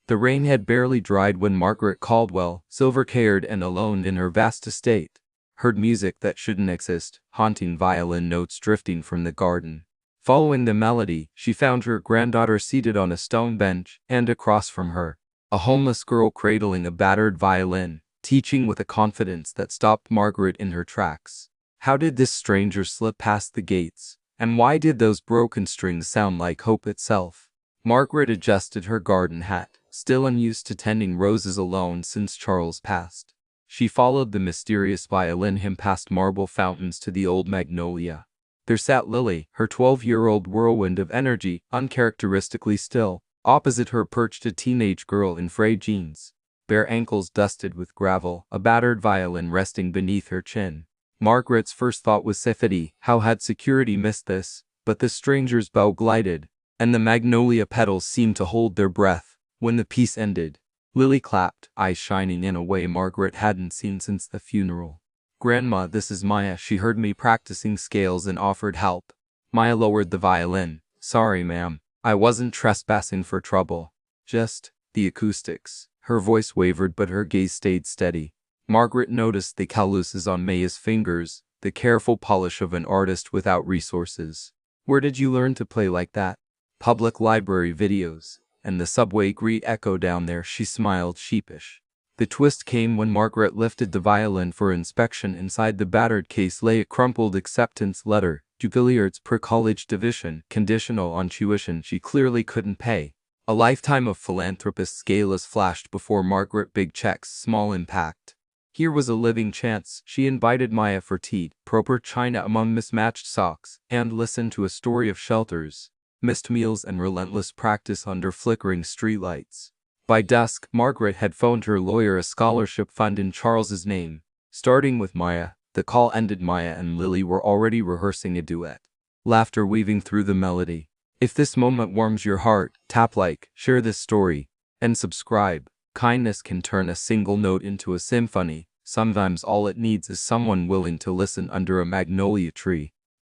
The rain had barely dried when Margaret Caldwell, silver-haired and alone in her vast estate, heard music that shouldn't exist, haunting violin notes drifting from the garden. Following the melody, she found her granddaughter seated on a stone bench, and across from her, a homeless girl cradling a battered violin, teaching with a confidence that stopped Margaret in her tracks. How did this stranger slip past the gates, and why did those broken strings sound like hope itself? Margaret adjusted her garden hat, still unused to tending roses alone since Charles passed. She followed the mysterious violin hymn past marble fountains to the old magnolia. There sat Lily, her 12-year-old whirlwind of energy, uncharacteristically still. Opposite her perched a teenage girl in frayed jeans, bare ankles dusted with gravel, a battered violin resting beneath her chin. Margaret's first thought was safety. How had security missed this? But the stranger's bow glided, and the magnolia petals seemed to hold their breath. When the piece ended, Lily clapped, eyes shining in a way Margaret hadn't seen since the funeral. "Grandma, this is Maya. She heard me practicing scales and offered help." Maya lowered the violin. "Sorry, ma'am. I wasn't trespassing for trouble. Just the acoustics." Her voice wavered but her gaze stayed steady. Margaret noticed the calluses on Maya's fingers, the careful polish of an artist without resources. "Where did you learn to play like that?" "Public library videos, and the subway re-echo down there." She smiled sheepish. The twist came when Margaret lifted the violin for inspection. Inside the battered case lay a crumpled acceptance letter. Juilliard's per-college division, conditional on tuition she clearly couldn't pay. A lifetime of philanthropist's galas flashed before Margaret. Big checks, small impact. Here was a living chance. She invited Maya for tea, proper china among mismatched socks, and listened to a story of shelters, missed meals and relentless practice under flickering streetlights. By dusk, Margaret had phoned her lawyer a scholarship fund in Charles's name. Starting with Maya, the call ended. Maya and Lily were already rehearsing a duet, laughter weaving through the melody. If this moment warms your heart, tap like, share this story, and subscribe. Kindness can turn a single note into a symphony. Sometimes all it needs is someone willing to listen under a magnolia tree.